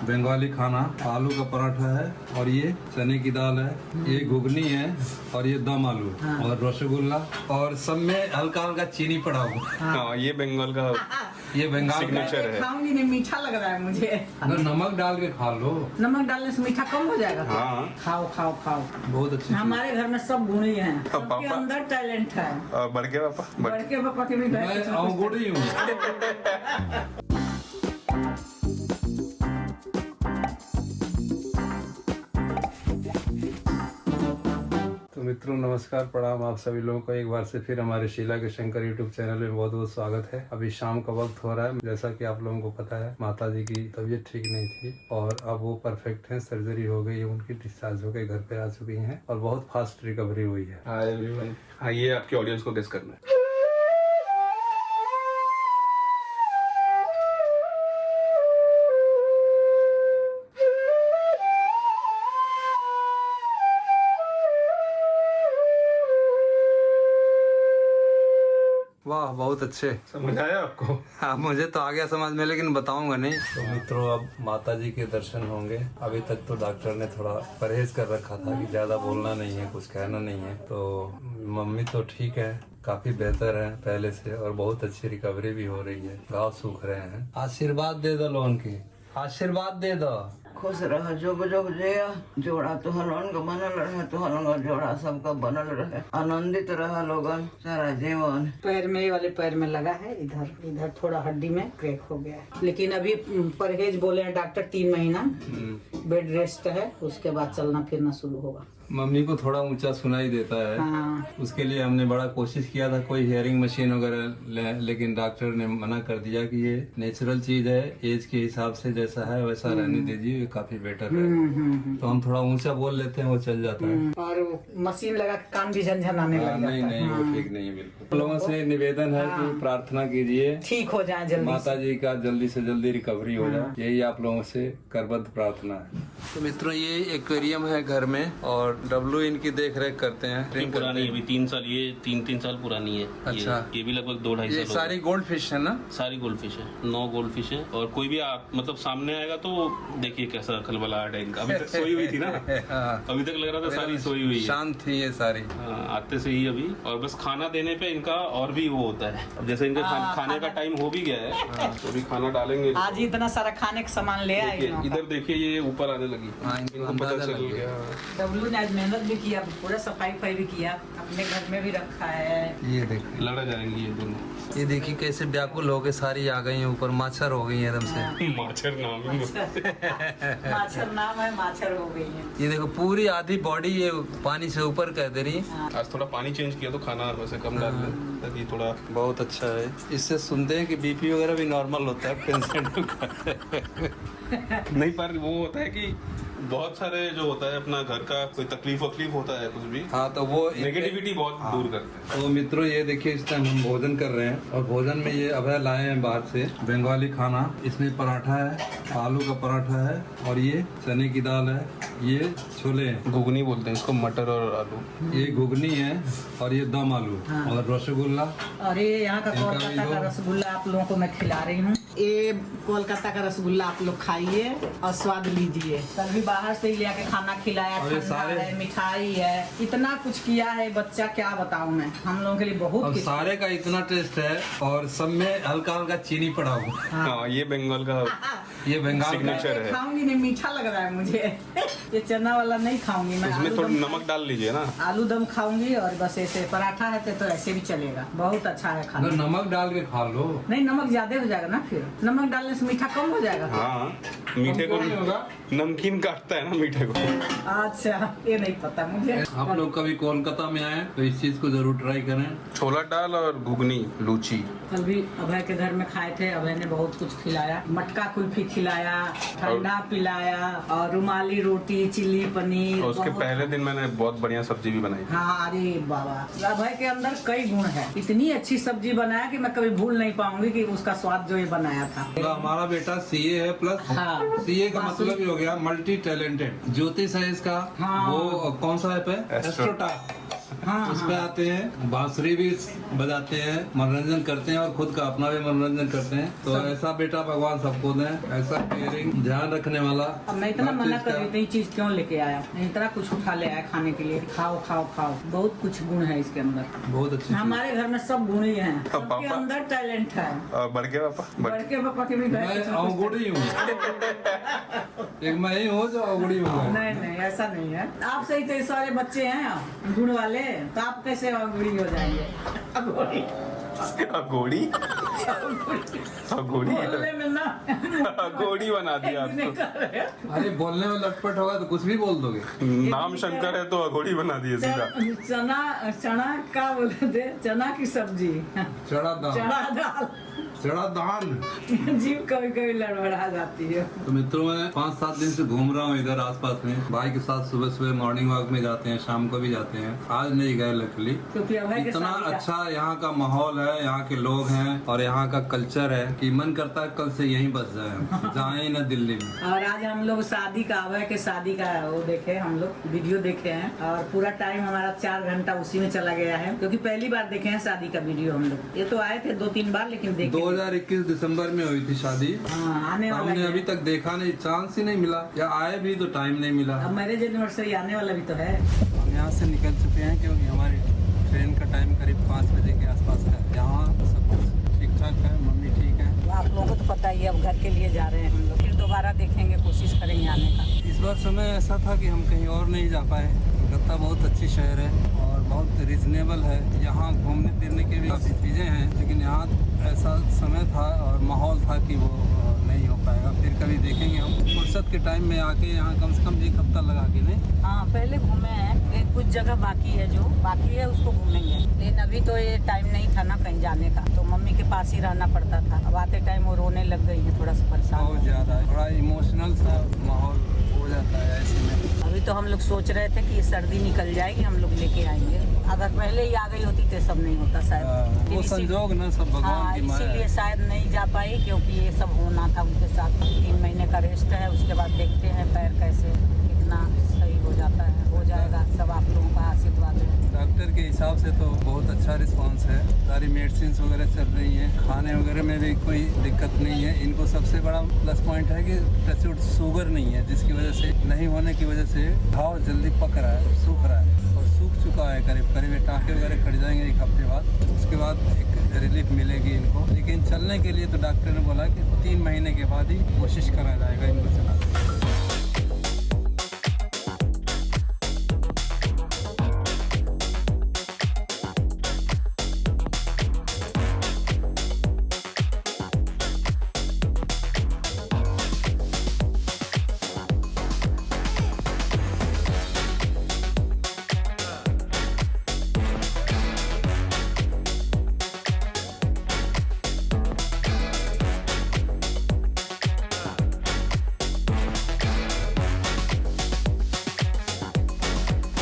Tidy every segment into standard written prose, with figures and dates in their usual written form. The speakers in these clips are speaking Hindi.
बंगाली खाना, आलू का पराठा है और ये चने की दाल है, ये घुगनी है और ये दम आलू और रसगुल्ला और सब में हल्का हल्का चीनी पड़ा हुआ। हाँ, ये बंगाल का ये बंगाल का सिग्नेचर है। खाऊंगी नहीं, मीठा लग रहा है मुझे। अगर नमक डाल के खा लो, नमक डालने से मीठा कम हो जाएगा। हाँ। खाओ खाओ खाओ। बहुत अच्छी चीज़। हमारे घर में सब गुणी हैं, सबके पापा? अंदर टैलेंट है। और बड़के पापा बड़के पापा के भी घर मैं कुछ ना कुछ अवगुणी हूँ। तो मित्रों नमस्कार, प्रणाम आप सभी लोगों को एक बार से फिर हमारे शीला के शंकर यूट्यूब चैनल में बहुत बहुत स्वागत है। अभी शाम का वक्त हो रहा है। जैसा कि आप लोगों को पता है, माता जी की तबीयत ठीक नहीं थी और अब वो परफेक्ट हैं, सर्जरी हो गई है उनकी, डिस्चार्ज हो गए, घर पे आ चुकी हैं और बहुत फास्ट रिकवरी हुई है। Hi everyone. हाँ, ये आपके ऑडियंस को गेस करना है। वाह, बहुत अच्छे। समझ आया आपको? हाँ, मुझे तो आ गया समझ में, लेकिन बताऊंगा नहीं। तो मित्रों अब माता जी के दर्शन होंगे। अभी तक तो डॉक्टर ने थोड़ा परहेज कर रखा था कि ज्यादा बोलना नहीं है, कुछ कहना नहीं है। तो मम्मी तो ठीक है, काफी बेहतर है पहले से और बहुत अच्छी रिकवरी भी हो रही है, घाव सूख रहे हैं। आशीर्वाद दे दो लोगन की, आशीर्वाद दे दो। खुश रह, जोग जोग जया, जोड़ा तो हलन का बनल रहे, तो हलन का जोड़ा सबका बनल रहे, आनंदित रहा लोगन सारा जीवन। पैर में, वाले पैर में लगा है, इधर थोड़ा हड्डी में क्रैक हो गया है, लेकिन अभी परहेज बोले हैं डॉक्टर, 3 महीना बेड रेस्ट है, उसके बाद चलना फिरना शुरू होगा। मम्मी को थोड़ा ऊंचा सुनाई देता है। हाँ। उसके लिए हमने बड़ा कोशिश किया था कोई हियरिंग मशीन वगैरह लेकिन डॉक्टर ने मना कर दिया कि ये नेचुरल चीज है, एज के हिसाब से जैसा है वैसा रहने दीजिए, ये काफी बेटर है। तो हम थोड़ा ऊंचा बोल लेते हैं, वो चल जाता है। और मशीन लगा के कान भी झनझनाने लग जाता है। नहीं, वो ठीक नहीं है बिल्कुल। लोगों से निवेदन है कि प्रार्थना कीजिए, ठीक हो जाए जल्दी, माता जी का जल्दी से जल्दी रिकवरी हो जाए, यही आप लोगों से करबद्ध प्रार्थना है। तो मित्रों ये एक्वेरियम है घर में और डब्लू इनकी देख रेख करते हैं। ये पुरानी है, अभी 3 साल, ये 3 साल पुरानी है। अच्छा। ये भी लगभग 2-2.5 ये साल सारी गोल्ड फिश है ना? सारी गोल्ड फिश है, 9 गोल्ड फिश है। और कोई भी मतलब सामने आएगा तो देखिए कैसा खलबलाहट है इनका। अभी तक सोई हुई थी ना। हाँ। अभी तक लग रहा था सारी सोई हुई है, शांत थी ये सारी। आते से ही अभी। और बस खाना देने पे इनका और भी वो होता है। अब जैसे इनका खाने का टाइम हो भी गया है, तो अभी खाना डालेंगे। आज इतना सारा खाने का सामान ले आए। इधर देखिए, ये ऊपर आने लगी। इनको पता अंदाजा चल लग गया। डब्लू ने आज मेहनत भी किया, पूरा सफाई भी किया, अपने घर में भी रखा है। ये देखिए, लड़ा जाएंगे ये दोनों। ये देखिए कैसे व्याकुल होके सारी आ गई है ऊपर, माछर हो गई है एकदम से। माछर नाम ही माछर नाम है, माछर हो गई है। ये देखो पूरी आधी बॉडी ये पानी से ऊपर कर दे रही। आज थोड़ा पानी चेंज किया तो खाना वैसे कम डाल लें, ताकि थोड़ा। बहुत अच्छा है। इससे सुनते हैं कि बीपी वगैरह भी नॉर्मल होता है पेशेंट नहीं, पर वो होता है कि बहुत सारे जो होता है अपना घर का कोई तकलीफ वकलीफ होता है कुछ भी, हाँ, तो वो नेगेटिविटी बहुत दूर करते हैं। तो मित्रों ये देखिए, इस टाइम हम भोजन कर रहे हैं और भोजन में ये अभय लाए हैं बाहर से बंगाली खाना। इसमें पराठा है, आलू का पराठा है और ये चने की दाल है, ये छोले हैं, घुगनी बोलते हैं इसको, मटर और आलू। ये घुगनी है और ये दम आलू और रसगुल्ला। और ये यहाँ का कोलकाता का रसगुल्ला आप लोगों को मैं खिला रही हूँ। ये कोलकाता का रसगुल्ला आप लोग खाइए और स्वाद लीजिए। कभी बाहर से ही ले आके खाना खिलाया, और ये ठंडा सारे- है, मिठाई है, इतना कुछ किया है बच्चा, क्या बताऊँ मैं। हम लोगों के लिए बहुत और कुछ। सारे का इतना टेस्ट है और सब में हल्का हल्का चीनी पड़ा हुआ। हाँ, ये बंगाल का ये बंगाल का सिग्नेचर है। खाऊंगी नहीं, मीठा लग रहा है मुझे। ये चना वाला नहीं खाऊंगी मैं। इसमें आलू थोड़ा दम नमक डाल लीजिए ना। आलू दम खाऊंगी और बस ऐसे पराठा है तो ऐसे भी चलेगा, बहुत अच्छा है खाना। अगर नमक डाल के खा लो। नहीं, नमक ज्यादा हो जाएगा ना, फिर नमक डालने से मीठा कम हो जाएगा। हाँ, मीठे को कम नहीं होगा। नमकीन काटता है ना मीठे को। अच्छा, ये नहीं पता मुझे। आप लोग कभी कोलकाता में आए तो इस चीज को जरूर ट्राई करें। छोला दाल और घुगनी लूची। कल भी अभय के घर में खाए थे, अभय ने बहुत कुछ खिलाया, मटका कुल्फी खिलाया, ठंडा पिलाया और रुमाली रोटी, चिल्ली पनीर। और उसके बहुत- पहले दिन मैंने बहुत बढ़िया सब्जी भी बनाई। हाँ, अरे बाबा, अभय के अंदर कई गुण है। इतनी अच्छी सब्जी बनाया कि मैं कभी भूल नहीं पाऊंगी कि उसका स्वाद जो ये बनाया था। तो हमारा बेटा सीए है प्लस हाँ। सीए का मतलब ही हो गया मल्टी टैलेंटेड। ज्योतिष है इसका। हाँ। वो कौन सा ऐप है? एस्ट्रोटा। हाँ, उस पे आते हैं, बांसुरी भी बजाते हैं, मनोरंजन करते हैं और खुद का अपना भी मनोरंजन करते हैं। तो ऐसा बेटा भगवान सबको दें, ऐसा केयरिंग, ध्यान रखने वाला। अब मैं इतना हर मना चीज कर का- रही थी, ये चीज क्यों लेके आया, इतना कुछ उठा ले आया खाने के लिए, खाओ खाओ खाओ, बहुत कुछ गुण है इसके अंदर। बहुत अच्छी चीज। हमारे घर में सब गुण ही हैं, सबके पापा? अंदर टैलेंट है। और बढ़ गया पापा बड़के पापा के भी घर मैं कुछ ना कुछ अवगुणी हूँ, एक मैं ही हूँ जो अवगुणी हूँ। नहीं नहीं ऐसा नहीं है, आप सही तो सारे बच्चे हैं गुण वाले, तो आप कैसे अगुड़ी हो जाएंगे। अगुड़ी घोड़ी घोड़ी बोलने में ना घोड़ी बना दिया नहीं आपको। कर रहे हो। अरे बोलने में लटपट होगा तो कुछ भी बोल दोगे। नाम शंकर है तो अघोड़ी बना दिए सीधा। चना चना का बोले थे, चना की सब्जी, चढ़ा दान, चना दाल, चढ़ा दान। जीव कभी कभी लड़बड़ा जाती है। तो मित्रों, मैं 5-7 दिन से घूम रहा हूँ इधर आसपास में। भाई के साथ सुबह सुबह मॉर्निंग वॉक में जाते हैं, शाम को भी जाते हैं। आज नहीं गए लकली। क्योंकि अभय के इतना शादी का- अच्छा यहाँ का माहौल है, यहाँ के लोग हैं और यहाँ का कल्चर है कि मन करता है कल से यहीं बस जाए हम, जाए न दिल्ली में। और आज हम लोग शादी का, अभय के शादी का वो देखे, हम लोग वीडियो देखे हैं और पूरा टाइम हमारा 4 घंटा उसी में चला गया है, क्योंकि पहली बार देखे हैं शादी का वीडियो हम लोग। ये तो आए थे 2-3 बार लेकिन देखे 2021 दिसंबर में हुई थी शादी। हाँ, आने वाला हमने है। अभी तक देखा नहीं, चांस ही नहीं मिला, या आए भी तो टाइम नहीं मिला। अब मैरिज एनिवर्सरी आने वाला भी तो है। हम यहाँ से निकल चुके हैं क्योंकि हमारी ट्रेन का टाइम करीब 5 बजे के आसपास का है। यहाँ सब कुछ ठीक ठाक है, मम्मी ठीक है। आप लोगों को तो पता ही है, अब घर के लिए जा रहे हैं हम लोग, फिर दोबारा देखेंगे, कोशिश करेंगे आने का। इस बार समय ऐसा था कि हम कहीं और नहीं जा पाए। कलकत्ता बहुत अच्छी शहर है और बहुत रिजनेबल है, यहाँ घूमने फिरने के भी काफ़ी चीज़ें हैं, लेकिन यहाँ ऐसा समय था और माहौल था कि वो नहीं हो पाएगा। फिर कभी देखेंगे हम फुर्सत के टाइम में आके यहाँ कम से कम 1 हफ्ता लगा के। नहीं, हाँ, पहले घूमे हैं, एक कुछ जगह बाकी है, जो बाकी है उसको घूमेंगे, लेकिन अभी तो ये टाइम नहीं था ना कहीं जाने का, तो मम्मी के पास ही रहना पड़ता था। अब आते टाइम वो रोने लग गई है, थोड़ा सा परेशान। बहुत ज़्यादा थोड़ा इमोशनल सा माहौल हो जाता है ऐसे में। अभी तो हम लोग सोच रहे थे कि ये सर्दी निकल जाएगी, हम लोग लेके आएंगे। अगर पहले ही आ गई होती तो सब नहीं होता शायद। वो संजोग ना सब भगवान हाँ, की माया इसीलिए है। शायद नहीं जा पाई, क्योंकि ये सब होना था उनके साथ। 3 महीने का रेस्ट है, उसके बाद देखते हैं पैर कैसे कितना सही हो जाता है, हो जाएगा। सब आप लोगों का आशीर्वाद है। डॉक्टर के हिसाब से तो बहुत अच्छा रिस्पांस है, सारी मेडिसिन वगैरह चल रही हैं, खाने वगैरह में भी कोई दिक्कत नहीं है। इनको सबसे बड़ा प्लस पॉइंट है कि टचवुड शुगर नहीं है, जिसकी वजह से नहीं होने की वजह से घाव जल्दी पक रहा है, सूख रहा है और सूख चुका है करीब करीब। टाँके वगैरह कट जाएंगे 1 हफ्ते बाद, उसके बाद एक रिलीफ मिलेगी इनको। लेकिन चलने के लिए तो डॉक्टर ने बोला कि 3 महीने के बाद ही कोशिश करा जाएगा इनको चलाने की।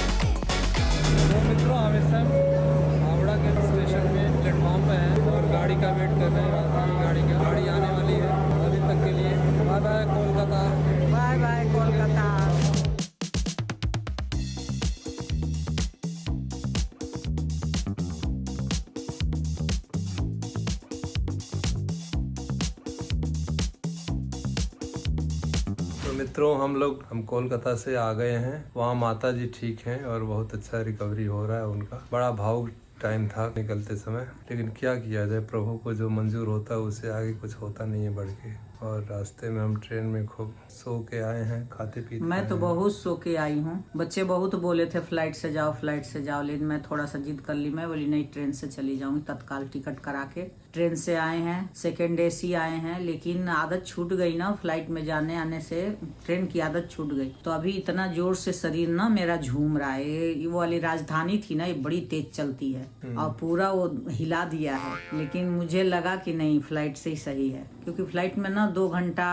तो मित्रों, हम इस टाइम हावड़ा के स्टेशन में प्लेटफॉर्म पे हैं और गाड़ी का वेट कर रहे हैं, राजधानी गाड़ी का। गाड़ी आने वाली है, अभी तक के लिए bye bye Kolkata. Bye bye Kolkata. तो मित्रों, हम कोलकाता से आ गए हैं। वहाँ माता जी ठीक हैं और बहुत अच्छा रिकवरी हो रहा है उनका। बड़ा भावुक टाइम था निकलते समय, लेकिन क्या किया जाए, प्रभु को जो मंजूर होता है उससे आगे कुछ होता नहीं है बढ़ के। और रास्ते में हम ट्रेन में खूब सो के आए हैं, खाते पीते मैं तो हैं। बहुत सो के आई हूँ। बच्चे बहुत बोले थे फ्लाइट से जाओ, फ्लाइट से जाओ, लेकिन मैं थोड़ा सा जिद कर ली। मैं बोली नहीं, ट्रेन से चली जाऊंगी। तत्काल टिकट करा के ट्रेन से आए हैं, सेकेंड AC आए हैं, लेकिन आदत छूट गई ना फ्लाइट में जाने आने से, ट्रेन की आदत छूट गई। तो अभी इतना जोर से शरीर ना मेरा झूम रहा है। ये वो वाली राजधानी थी ना, ये बड़ी तेज चलती है और पूरा वो हिला दिया है। लेकिन मुझे लगा कि नहीं, फ्लाइट से ही सही है, क्योंकि फ्लाइट में ना 2 घंटा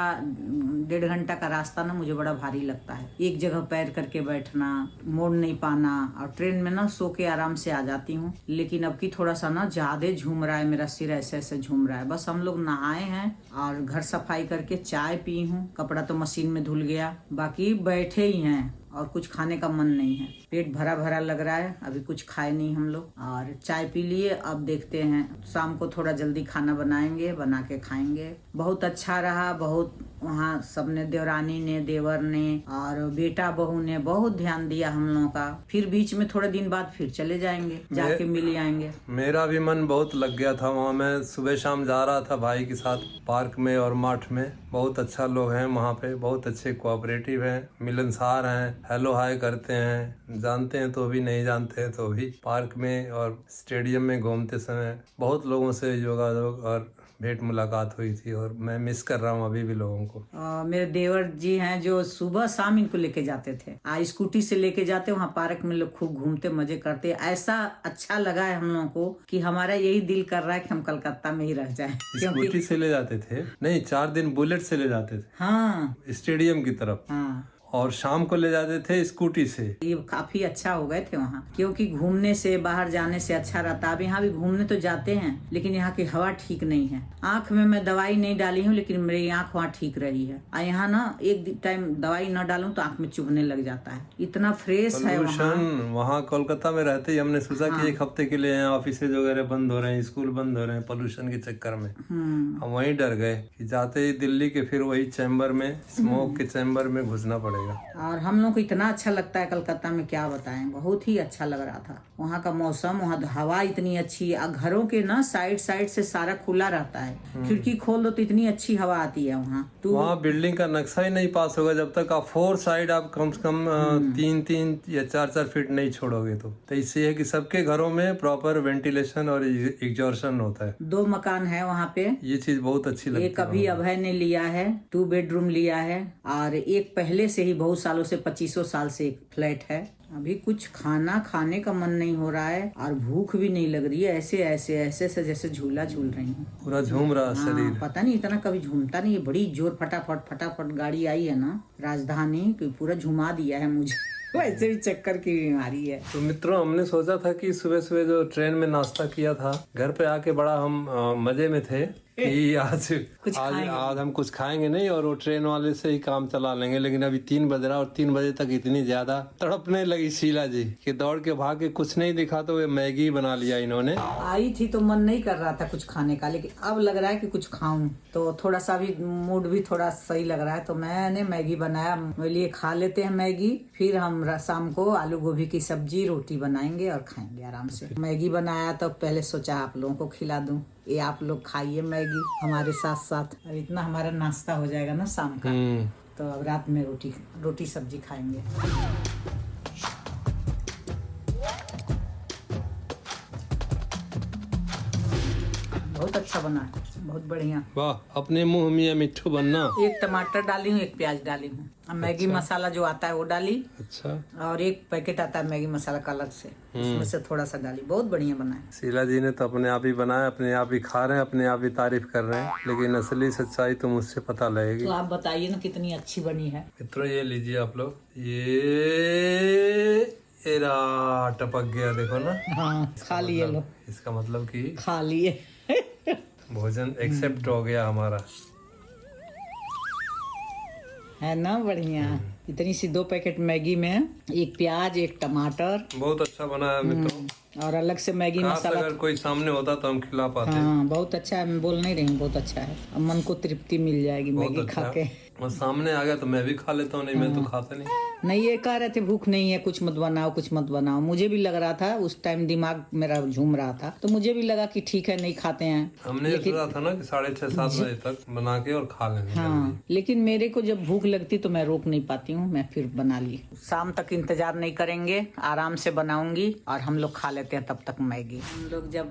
1.5 घंटा का रास्ता ना मुझे बड़ा भारी लगता है। एक जगह पैर करके बैठना, मोड़ नहीं पाना। और ट्रेन में ना सो के आराम से आ जाती हूँ, लेकिन अब की थोड़ा सा ना ज्यादा झूम रहा है, मेरा सिर ऐसे ऐसे झूम रहा है। बस हम लोग नहाए हैं और घर सफाई करके चाय पी हूँ। कपड़ा तो मशीन में धुल गया, बाकी बैठे ही हैं। और कुछ खाने का मन नहीं है। पेट भरा भरा लग रहा है, अभी कुछ खाए नहीं हम लोग और चाय पी लिए। अब देखते हैं शाम को थोड़ा जल्दी खाना बनाएंगे, बना के खाएंगे। बहुत अच्छा रहा, बहुत वहाँ सबने, देवरानी ने, देवर ने और बेटा बहू ने बहुत ध्यान दिया हम लोगों का। फिर बीच में थोड़े दिन बाद फिर चले जाएंगे, जाके मिल आएंगे। मेरा भी मन बहुत लग गया था वहाँ। मैं सुबह शाम जा रहा था भाई के साथ पार्क में और मठ में। बहुत अच्छा लोग हैं वहाँ पे, बहुत अच्छे कोऑपरेटिव हैं, मिलनसार हैं, हेलो हाय करते हैं, जानते हैं तो भी, नहीं जानते हैं तो भी। पार्क में और स्टेडियम में घूमते समय बहुत लोगों से योगायोग और भेंट मुलाकात हुई थी और मैं मिस कर रहा हूँ अभी भी लोगों को। मेरे देवर जी हैं जो सुबह शाम इनको लेके जाते थे, स्कूटी से लेके जाते, वहाँ पार्क में लोग खूब घूमते मजे करते। ऐसा अच्छा लगा है हम लोगों को कि हमारा यही दिल कर रहा है कि हम कलकत्ता में ही रह जाएं। स्कूटी से ले जाते थे? नहीं, 4 दिन बुलेट से ले जाते थे। हाँ, स्टेडियम की तरफ। हाँ, और शाम को ले जाते थे स्कूटी से। ये काफी अच्छा हो गए थे वहाँ, क्योंकि घूमने से, बाहर जाने से अच्छा रहता। अब यहाँ भी घूमने तो जाते हैं लेकिन यहाँ की हवा ठीक नहीं है। आँख में मैं दवाई नहीं डाली हूँ लेकिन मेरी आँख वहाँ ठीक रही है। और यहाँ ना एक टाइम दवाई न डालूं तो आँख में चुभने लग जाता है, इतना फ्रेश है वहाँ। कोलकाता में रहते ही हमने सोचा कि एक हफ्ते के लिए ऑफिस वगैरह बंद हो रहे हैं, स्कूल बंद हो रहे हैं पोल्यूशन के चक्कर में। हम वहीं डर गए कि जाते ही दिल्ली के फिर वही चैम्बर में, स्मोक के चैम्बर में घुसना पड़ेगा। और हम लोग को इतना अच्छा लगता है कलकत्ता में, क्या बताएं, बहुत ही अच्छा लग रहा था। वहाँ का मौसम, वहाँ हवा इतनी अच्छी है। घरों के ना साइड से सारा खुला रहता है, खिड़की खोल दो तो इतनी अच्छी हवा आती है वहाँ। तो वहाँ बिल्डिंग का नक्शा ही नहीं पास होगा जब तक आप 4 साइड आप कम से कम 3-3 या 4-4 फीट नहीं छोड़ोगे। तो इससे है कि सबके घरों में प्रॉपर वेंटिलेशन और एग्जॉर्शन होता है। 2 मकान है वहाँ पे, ये चीज बहुत अच्छी लगती है। एक अभी अभय ने लिया है, 2 बेडरूम लिया है, और एक पहले से ही बहुत सालों से 25 साल से एक फ्लैट है। अभी कुछ खाना खाने का मन नहीं हो रहा है और भूख भी नहीं लग रही है। ऐसे से जैसे झूला झूल रही हूँ, पूरा झूम रहा शरीर। पता नहीं, इतना कभी झूमता नहीं है। बड़ी जोर फटाफट गाड़ी आई है ना राजधानी, पूरा झुमा दिया है मुझे। वैसे भी चक्कर की बीमारी है। तो मित्रों, हमने सोचा था कि सुबह सुबह जो ट्रेन में नाश्ता किया था, घर पे आके बड़ा हम मजे में थे कि आज हम कुछ खाएंगे नहीं और वो ट्रेन वाले से ही काम चला लेंगे। लेकिन अभी 3 बज रहा और 3 बजे तक इतनी ज्यादा तड़पने लगी शीला जी कि दौड़ के भाग के कुछ नहीं दिखा तो वे मैगी बना लिया इन्होंने। आई थी तो मन नहीं कर रहा था कुछ खाने का, लेकिन अब लग रहा है कि कुछ खाऊं, तो थोड़ा सा भी मूड भी थोड़ा सही लग रहा है। तो मैंने मैगी बनाया, मेरे लिए खा लेते हैं मैगी। फिर हम शाम को आलू गोभी की सब्जी रोटी बनाएंगे और खाएंगे आराम से। मैगी बनाया तो पहले सोचा आप लोगों को खिला दूं, ये आप लोग खाइए मैगी हमारे साथ साथ। अब इतना हमारा नाश्ता हो जाएगा ना शाम का, तो अब रात में रोटी सब्जी खाएंगे। बहुत अच्छा बना है, बहुत बढ़िया। वाह, अपने मुंह में मिट्ठू बनना। एक टमाटर डाली हूँ, एक प्याज डाली हूँ, अब मैगी मसाला जो आता है वो डाली। अच्छा। और एक पैकेट आता है मैगी मसाला का अलग से, उसमें से थोड़ा सा डाली। बहुत बढ़िया बना है। शीला जी ने तो अपने आप ही बनाया, अपने आप ही खा रहे हैं, अपने आप ही तारीफ कर रहे हैं, लेकिन असली सच्चाई तो मुझसे पता लगेगी। तो आप बताइए ना कितनी अच्छी बनी है। मित्रों, ये लीजिए आप लोग, ये टपक गया, देखो ना। हाँ, खा लिए लो। इसका मतलब कि खा लिए। भोजन एक्सेप्ट हो गया हमारा, है ना बढ़िया। इतनी सी 2 पैकेट मैगी में 1 प्याज, 1 टमाटर, बहुत अच्छा बना है मित्रों। और अलग से मैगी मसाला। अगर कोई सामने होता तो हम खिला पाते। हाँ, बहुत अच्छा है, मैं बोल नहीं रही हूँ, बहुत अच्छा है। अब मन को तृप्ति मिल जाएगी मैगी खा के। और सामने आ गया तो मैं भी खा लेता हूँ, नहीं मैं तो खाता नहीं। ये कह रहे थे भूख नहीं है, कुछ मत बनाओ। मुझे भी लग रहा था उस टाइम, दिमाग मेरा झूम रहा था, तो मुझे भी लगा कि ठीक है नहीं खाते हैं। हमने सोचा था ना कि 6:30-7 बजे तक बना के और खा लेंगे। हाँ, लेकिन मेरे को जब भूख लगती तो मैं रोक नहीं पाती हूँ, मैं फिर बना ली। शाम तक इंतजार नहीं करेंगे, आराम से बनाऊंगी और हम लोग खा लेते हैं तब तक मैगी। हम लोग जब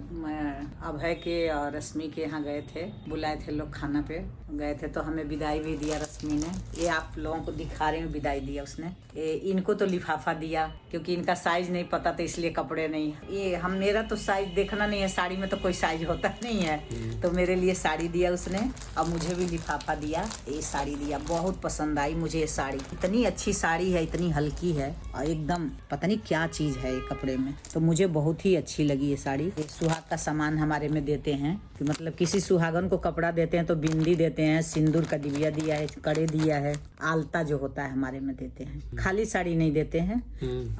अभय के और रश्मि के यहाँ गए थे, बुलाए थे लोग खाना पे गए थे, तो हमें विदाई भी दिया रश्मि ने। ये आप लोगों को दिखा रही हूँ, विदाई दिया उसने। इनको तो लिफाफा दिया क्योंकि इनका साइज नहीं पता था, इसलिए कपड़े नहीं। ये मेरा तो साइज देखना नहीं है, साड़ी में तो कोई साइज होता नहीं है, तो मेरे लिए साड़ी दिया उसने। अब मुझे भी लिफाफा दिया, ये साड़ी दिया। बहुत पसंद आई मुझे ये साड़ी, इतनी अच्छी साड़ी है, इतनी हल्की है और एकदम पता नहीं क्या चीज है ये कपड़े में, तो मुझे बहुत ही अच्छी लगी ये साड़ी। सुहाग का सामान हमारे में देते हैं, कि मतलब किसी सुहागन को कपड़ा देते हैं तो बिंदी देते हैं, सिंदूर का डिबिया दिया है, कड़े दिया है, आलता जो होता है हमारे में देते हैं। खाली साड़ी नहीं देते हैं।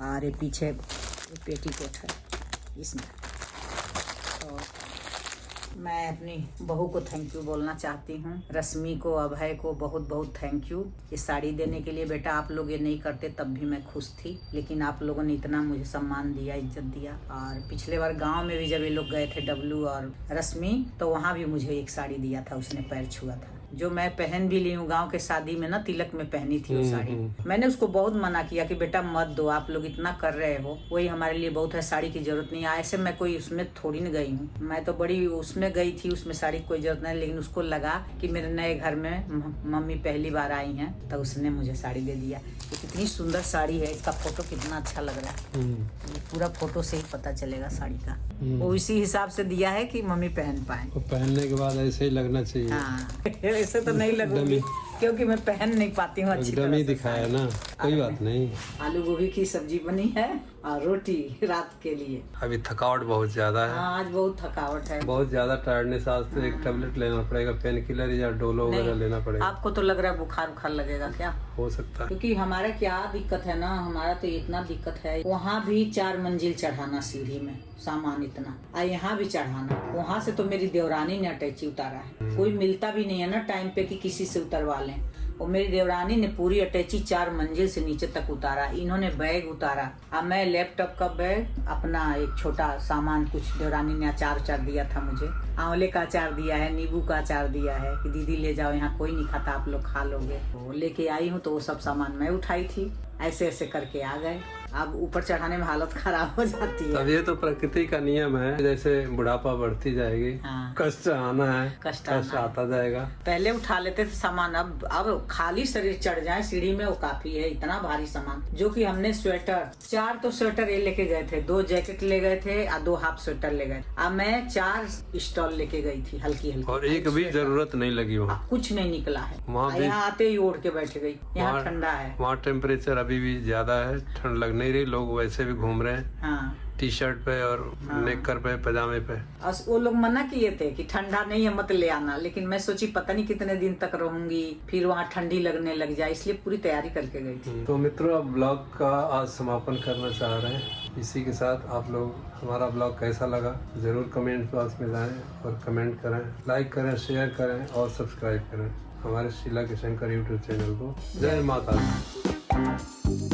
और ये पीछे ये पेटीकोट है इसमें। तो मैं अपनी बहू को थैंक यू बोलना चाहती हूँ, रश्मि को, अभय को बहुत बहुत थैंक यू ये साड़ी देने के लिए। बेटा आप लोग ये नहीं करते तब भी मैं खुश थी, लेकिन आप लोगों ने इतना मुझे सम्मान दिया, इज्जत दिया। और पिछले बार गांव में भी जब ये लोग गए थे डब्लू और रश्मि, तो वहाँ भी मुझे एक साड़ी दिया था, उसने पैर छुआ था, जो मैं पहन भी ली हूँ। गांव के शादी में ना तिलक में पहनी थी वो साड़ी। मैंने उसको बहुत मना किया कि बेटा मत दो, आप लोग इतना कर रहे हो, वही हमारे लिए बहुत है, साड़ी की जरूरत नहीं है। ऐसे मैं कोई उसमें थोड़ी न गई हूँ, मैं तो बड़ी उसमें गई थी, उसमें साड़ी की कोई जरूरत नहीं। लेकिन उसको लगा कि मेरे नए घर में मम्मी पहली बार आई हैं, तो उसने मुझे साड़ी दे दिया। ये कितनी सुंदर साड़ी है, इसका फोटो कितना अच्छा लग रहा है। ये पूरा फोटो से ही पता चलेगा साड़ी का। वो इसी हिसाब से दिया है कि मम्मी पहन पाए। पहनने के बाद ऐसे ही लगना चाहिए। हाँ ऐसे तो नहीं लगूंगी क्योंकि मैं पहन नहीं पाती हूँ अच्छी तरह से। दिखाया ना, कोई बात नहीं। आलू गोभी की सब्जी बनी है और रोटी रात के लिए। अभी थकावट बहुत ज्यादा है। हाँ आज बहुत थकावट है, बहुत ज्यादा टायर्डनेस। आज तो एक टेबलेट लेना पड़ेगा, पेन किलर या डोलो वगैरह लेना पड़ेगा। आपको तो लग रहा है बुखार उखार लगेगा क्या? हो सकता है, क्योंकि हमारा क्या दिक्कत है ना, हमारा तो इतना दिक्कत है, वहाँ भी 4 मंजिल चढ़ाना सीढ़ी में सामान इतना, और यहाँ भी चढ़ाना। वहाँ से तो मेरी देवरानी ने अटैची उतारा है, कोई मिलता भी नहीं है ना टाइम पे कि किसी से उतरवा लें। और मेरी देवरानी ने पूरी अटैची 4 मंजिल से नीचे तक उतारा। इन्होंने बैग उतारा, अब मैं लैपटॉप का बैग, अपना एक छोटा सामान, कुछ देवरानी ने अचार दिया था मुझे, आंवले का अचार दिया है, नींबू का अचार दिया है कि दीदी ले जाओ, यहाँ कोई नहीं खाता, आप लोग खा लोगे। तो लेके आई हूँ, तो वो सब सामान मैं उठाई थी, ऐसे ऐसे करके आ गए। अब ऊपर चढ़ाने में हालत खराब हो जाती है। अब ये तो प्रकृति का नियम है, जैसे बुढ़ापा बढ़ती जाएगी, हाँ। कष्ट आना है, कष्ट आता जाएगा। पहले उठा लेते थे सामान, अब खाली शरीर चढ़ जाए सीढ़ी में वो काफी है, इतना भारी सामान। जो कि हमने स्वेटर 4 तो स्वेटर ये लेके गए थे, 2 जैकेट ले गए थे और 2 हाफ स्वेटर ले गए। अब मैं 4 स्टॉल लेके गई थी हल्की हल्की, और एक भी जरूरत नहीं लगी वहाँ, कुछ नहीं निकला है। वहाँ यहाँ आते ही ओढ़ के बैठ गई, यहाँ ठंडा है, वहाँ टेम्परेचर अभी भी ज्यादा है, ठंड लग नहीं रही। लोग वैसे भी घूम रहे हैं, हाँ टी शर्ट पे और नेकर पे, पजामे पे। और वो लोग मना किए थे कि ठंडा नहीं है मत ले आना, लेकिन मैं सोची पता नहीं कितने दिन तक रहूंगी, फिर वहाँ ठंडी लगने लग जाए, इसलिए पूरी तैयारी करके गई थी। तो मित्रों अब ब्लॉग का आज समापन करना चाह रहे हैं। इसी के साथ आप लोग हमारा ब्लॉग कैसा लगा जरूर कमेंट बॉक्स में जाएं और कमेंट करें, लाइक करें, शेयर करें और सब्सक्राइब करें हमारे शीला के शंकर यूट्यूब चैनल को। जय माता दी।